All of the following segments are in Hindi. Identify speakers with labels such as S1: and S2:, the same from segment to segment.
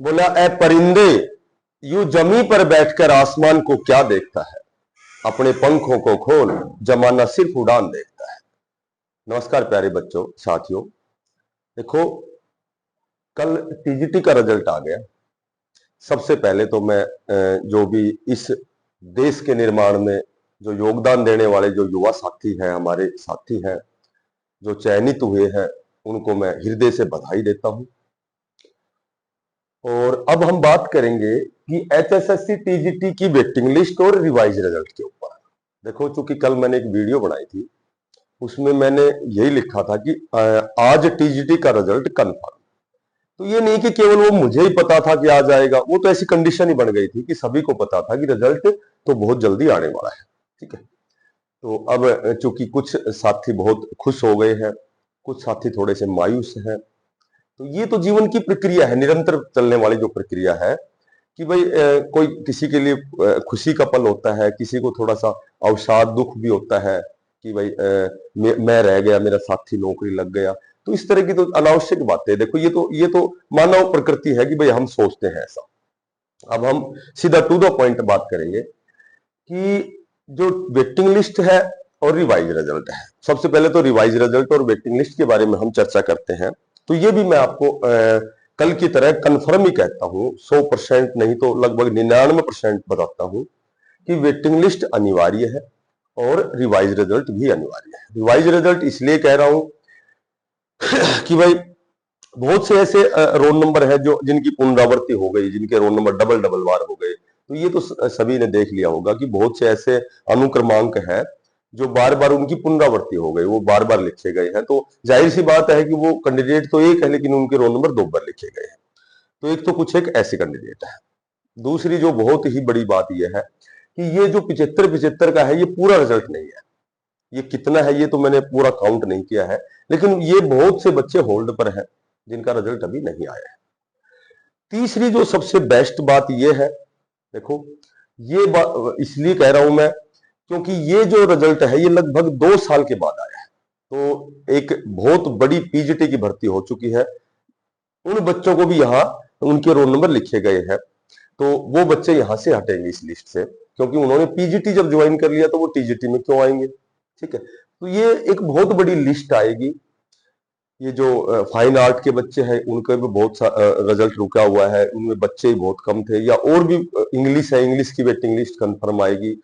S1: बोला, ए परिंदे, यूं जमी पर बैठकर आसमान को क्या देखता है, अपने पंखों को खोल, जमाना सिर्फ उड़ान देखता है। नमस्कार प्यारे बच्चों, साथियों। देखो, कल टीजीटी का रिजल्ट आ गया। सबसे पहले तो मैं जो भी इस देश के निर्माण में जो योगदान देने वाले जो युवा साथी हैं, हमारे साथी हैं, जो चयनित हुए हैं, उनको मैं हृदय से बधाई देता हूं। और अब हम बात करेंगे कि एचएसएससी टीजीटी की वेटिंग लिस्ट और रिवाइज रिजल्ट के ऊपर। देखो, चूंकि कल मैंने एक वीडियो बनाई थी, उसमें मैंने यही लिखा था कि आज टीजीटी का रिजल्ट कंफर्म। तो ये नहीं कि केवल वो मुझे ही पता था कि आ जाएगा, वो तो ऐसी कंडीशन ही बन गई थी कि सभी को पता था कि रिजल्ट तो बहुत जल्दी आने वाला है। ठीक है। तो अब चूंकि कुछ साथी बहुत खुश हो गए हैं, कुछ साथी थोड़े से मायूस हैं। तो ये तो जीवन की प्रक्रिया है, निरंतर चलने वाली जो प्रक्रिया है कि भाई कोई किसी के लिए खुशी का पल होता है, किसी को थोड़ा सा अवसाद दुख भी होता है कि भाई मैं रह गया, मेरा साथी नौकरी लग गया। तो इस तरह की तो अनावश्यक बातें, देखो ये तो मानव प्रकृति है कि भाई हम सोचते हैं ऐसा। अब हम सीधा टू द पॉइंट बात करेंगे कि जो वेटिंग लिस्ट है और रिवाइज रिजल्ट है। सबसे पहले तो रिवाइज रिजल्ट और वेटिंग लिस्ट के बारे में हम चर्चा करते हैं। तो ये भी मैं आपको कल की तरह कंफर्म ही कहता हूं, 100% नहीं तो लगभग 99% बताता हूं कि वेटिंग लिस्ट अनिवार्य है और रिवाइज रिजल्ट भी अनिवार्य है। रिवाइज रिजल्ट इसलिए कह रहा हूं कि भाई बहुत से ऐसे रोल नंबर है जो जिनकी पुनरावृत्ति हो गई, जिनके रोल नंबर डबल डबल बार हो गए। तो ये तो सभी ने देख लिया होगा कि बहुत से ऐसे अनुक्रमांक है जो बार बार उनकी पुनरावृत्ति हो गई, वो बार बार लिखे गए हैं। तो जाहिर सी बात है कि वो कैंडिडेट तो एक है, लेकिन उनके रोल नंबर दो बार लिखे गए हैं। तो एक तो कुछ एक ऐसे कैंडिडेट है। दूसरी जो बहुत ही बड़ी बात यह है कि ये जो 75-75 का है, ये पूरा रिजल्ट नहीं है। ये कितना है ये तो मैंने पूरा काउंट नहीं किया है, लेकिन ये बहुत से बच्चे होल्ड पर हैं जिनका रिजल्ट अभी नहीं आया है। तीसरी जो सबसे बेस्ट बात ये है, देखो, ये बात इसलिए कह रहा हूं मैं क्योंकि ये जो रिजल्ट है ये लगभग 2 साल के बाद आया है। तो एक बहुत बड़ी पीजीटी की भर्ती हो चुकी है। उन बच्चों को भी यहाँ उनके रोल नंबर लिखे गए हैं। तो वो बच्चे यहाँ से हटेंगे इस लिस्ट से, क्योंकि उन्होंने पीजीटी जब ज्वाइन कर लिया तो वो टीजीटी में क्यों आएंगे। ठीक है। तो ये एक बहुत बड़ी लिस्ट आएगी। ये जो फाइन आर्ट के बच्चे हैं उनका भी बहुत रिजल्ट रुका हुआ है, उनमें बच्चे ही बहुत कम थे, या और भी इंग्लिश है, इंग्लिश की वेटिंग लिस्ट कंफर्म आएगी।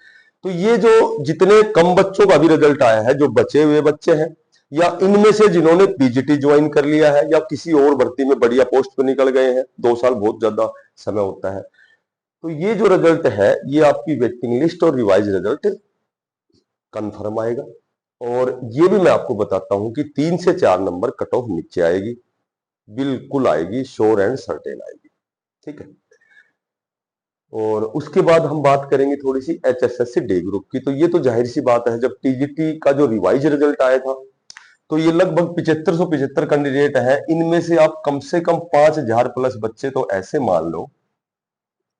S1: तो ये जो जितने कम बच्चों का भी रिजल्ट आया है, जो बचे हुए बच्चे हैं, या इनमें से जिन्होंने पीजीटी ज्वाइन कर लिया है या किसी और भर्ती में बढ़िया पोस्ट पर निकल गए हैं, 2 साल बहुत ज्यादा समय होता है। तो ये जो रिजल्ट है ये आपकी वेटिंग लिस्ट और रिवाइज रिजल्ट कंफर्म आएगा। और ये भी मैं आपको बताता हूं कि 3 से 4 नंबर कट ऑफ नीचे आएगी, बिल्कुल आएगी, श्योर एंड सर्टेन आएगी। ठीक है। और उसके बाद हम बात करेंगे थोड़ी सी एचएसएससी डी ग्रुप की। तो ये तो जाहिर सी बात है, जब टीजीटी का जो रिवाइज रिजल्ट आया था तो ये लगभग 7575 कैंडिडेट है। इनमें से आप कम से कम 5000 प्लस बच्चे तो ऐसे मान लो,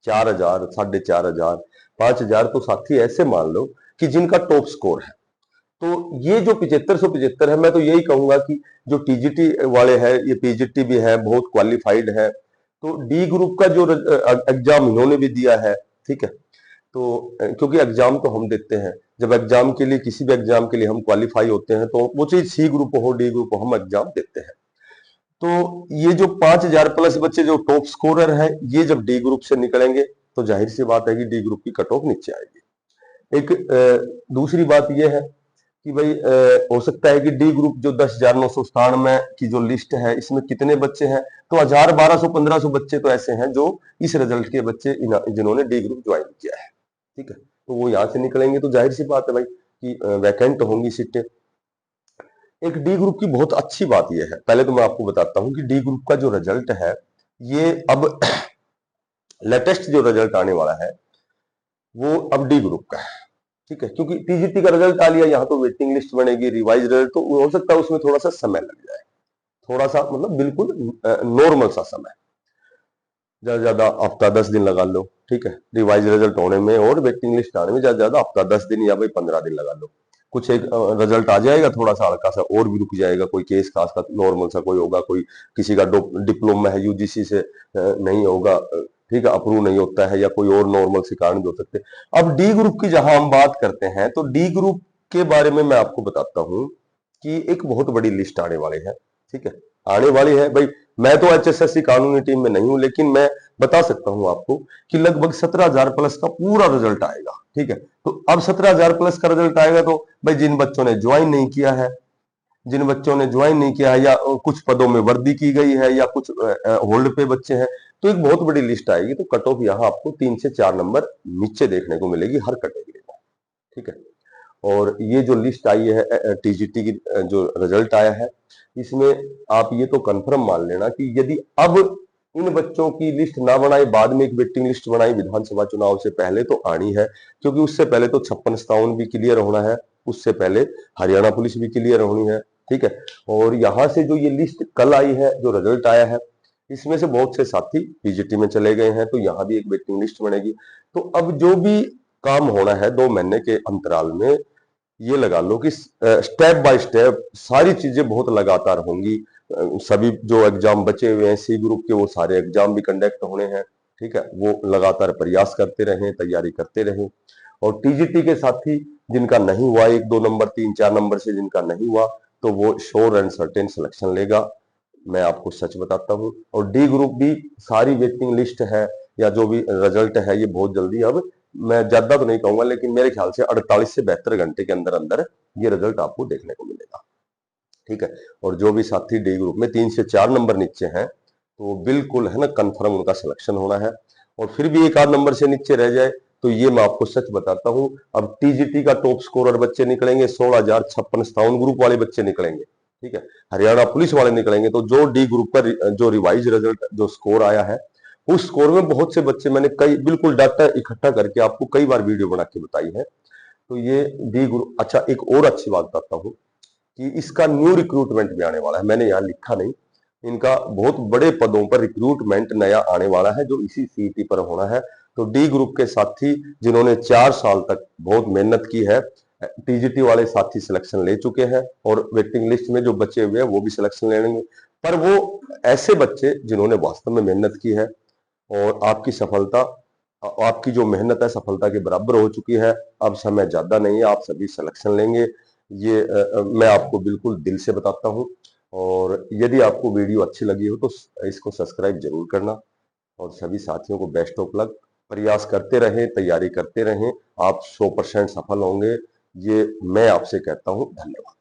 S1: 4000, 4500, 5000 तो साथी ऐसे मान लो कि जिनका टॉप स्कोर है। तो ये जो 7575 है, मैं तो यही कहूंगा कि जो टीजीटी वाले हैं, ये पीजीटी भी है, बहुत क्वालिफाइड है। तो डी ग्रुप का जो एग्जाम इन्होंने भी दिया है। ठीक है। तो क्योंकि एग्जाम तो हम देते हैं, जब एग्जाम के लिए, किसी भी एग्जाम के लिए हम क्वालिफाई होते हैं, तो वो चीज सी ग्रुप हो डी ग्रुप हो, हम एग्जाम देते हैं। तो ये जो 5000 प्लस बच्चे जो टॉप स्कोरर है, ये जब डी ग्रुप से निकलेंगे तो जाहिर सी बात है कि डी ग्रुप की कट ऑफ नीचे आएगी। एक दूसरी बात यह है कि भाई हो सकता है कि डी ग्रुप जो 10,997 की जो लिस्ट है, इसमें कितने बच्चे हैं, तो 1000, 1200, 1500 बच्चे तो ऐसे हैं जो इस रिजल्ट के बच्चे जिन्होंने डी ग्रुप ज्वाइन किया है। ठीक है। तो वो यहाँ से निकलेंगे तो जाहिर सी बात है भाई कि वैकेंट होंगी सीटें। एक डी ग्रुप की बहुत अच्छी बात यह है, पहले तो मैं आपको बताता हूं कि डी ग्रुप का जो रिजल्ट है, ये अब लेटेस्ट जो रिजल्ट आने वाला है वो अब डी ग्रुप का है। ठीक है। क्योंकि टीजीटी का रिजल्ट आ लिया, यहाँ तो वेटिंग लिस्ट बनेगी, रिवाइज रिजल्ट तो हो सकता है उसमें थोड़ा सा समय लग जाए, थोड़ा सा मतलब बिल्कुल नॉर्मल सा समय, ज्यादा ज्यादा हफ्ता 10 दिन लगा लो। ठीक है। रिवाइज रिजल्ट होने में और वेटिंग लिस्ट आने में ज्यादा ज्यादा हफ्ता 10 दिन या भाई 15 दिन लगा लो। कुछ एक रिजल्ट आ जाएगा, थोड़ा सा हल्का सा और भी रुक जाएगा, कोई केस खास का नॉर्मल सा कोई होगा, कोई किसी का डिप्लोमा है यूजीसी से नहीं होगा, ठीक है, अप्रूव नहीं होता है, या कोई और नॉर्मल से कारण भी हो सकते हैं। अब डी ग्रुप की जहां हम बात करते हैं तो डी ग्रुप के बारे में मैं आपको बताता हूं कि एक बहुत बड़ी लिस्ट आने वाली है, ठीक है, आने वाली है भाई। मैं तो एचएसएससी कानूनी टीम में नहीं हूं, लेकिन मैं बता सकता हूं आपको कि लगभग 17,000 प्लस का पूरा रिजल्ट आएगा, ठीक है। तो अब 17,000 प्लस का रिजल्ट आएगा तो भाई जिन बच्चों ने ज्वाइन नहीं किया है, जिन बच्चों ने ज्वाइन नहीं किया है, या कुछ पदों में वर्दी की गई है, या कुछ होल्ड पे बच्चे हैं, तो एक बहुत बड़ी लिस्ट आएगी। तो कट ऑफ यहाँ आपको 3 से 4 नंबर नीचे देखने को मिलेगी हर कैटेगरी में, ठीक है। और ये जो लिस्ट आई है टीजीटी की, जो रिजल्ट आया है, इसमें आप ये तो कंफर्म मान लेना कि यदि अब इन बच्चों की लिस्ट ना बनाई, बाद में एक वेटिंग लिस्ट बनाई विधानसभा चुनाव से पहले, तो आनी है, क्योंकि उससे पहले तो 56-57 भी क्लियर होना है, उससे पहले हरियाणा पुलिस भी क्लियर होनी है, ठीक है। और यहां से जो ये लिस्ट कल आई है, जो रिजल्ट आया है, इसमें से बहुत से साथी पीजीटी में चले गए हैं, तो यहाँ भी एक वेटिंग लिस्ट बनेगी। तो अब जो भी काम होना है 2 महीने के अंतराल में, ये लगा लो कि स्टेप बाय स्टेप सारी चीजें बहुत लगातार होंगी। सभी जो एग्जाम बचे हुए हैं सी ग्रुप के, वो सारे एग्जाम भी कंडक्ट होने हैं, ठीक है। वो लगातार प्रयास करते रहें, तैयारी करते रहें। और टीजीटी के साथी जिनका नहीं हुआ, 1-2 नंबर 3-4 नंबर से जिनका नहीं हुआ, तो वो श्योर एंड सर्टेन सिलेक्शन लेगा, मैं आपको सच बताता हूँ। और डी ग्रुप भी सारी वेटिंग लिस्ट है, या जो भी रिजल्ट है, ये बहुत जल्दी, अब मैं ज्यादा तो नहीं कहूंगा, लेकिन मेरे ख्याल से 48 से 72 घंटे के अंदर अंदर ये रिजल्ट आपको देखने को मिलेगा, ठीक है। और जो भी साथी डी ग्रुप में 3 से 4 नंबर नीचे हैं, तो बिल्कुल है ना, कंफर्म उनका सिलेक्शन होना है। और फिर भी 1-8 नंबर से नीचे रह जाए, तो ये मैं आपको सच बताता हूं, अब टीजीटी का टॉप स्कोरर बच्चे निकलेंगे 16,056-57 ग्रुप वाले बच्चे निकलेंगे, ठीक है, हरियाणा पुलिस वाले निकलेंगे। तो जो डी ग्रुप का जो रिवाइज रिजल्ट जो स्कोर आया है, उस स्कोर में बहुत से बच्चे, मैंने कई बिल्कुल डाटा इकट्ठा करके आपको कई बार वीडियो बना के बताई है। तो ये डी ग्रुप, अच्छा एक और अच्छी बात बताता हूँ कि इसका न्यू रिक्रूटमेंट भी आने वाला है, मैंने यहाँ लिखा नहीं, इनका बहुत बड़े पदों पर रिक्रूटमेंट नया आने वाला है, जो इसी सीईटी पर होना है। तो डी ग्रुप के साथी जिन्होंने 4 साल तक बहुत मेहनत की है, टीजीटी वाले साथी सिलेक्शन ले चुके हैं, और वेटिंग लिस्ट में जो बचे हुए हैं वो भी सिलेक्शन लेंगे। पर वो ऐसे बच्चे जिन्होंने वास्तव में मेहनत की है, और आपकी सफलता, आपकी जो मेहनत है सफलता के बराबर हो चुकी है, अब समय ज्यादा नहीं है, आप सभी सिलेक्शन लेंगे, ये मैं आपको बिल्कुल दिल से बताता हूँ। और यदि आपको वीडियो अच्छी लगी हो तो इसको सब्सक्राइब जरूर करना, और सभी साथियों को बेस्ट ऑफ लक। प्रयास करते रहें, तैयारी करते रहें, आप 100% सफल होंगे, ये मैं आपसे कहता हूँ। धन्यवाद।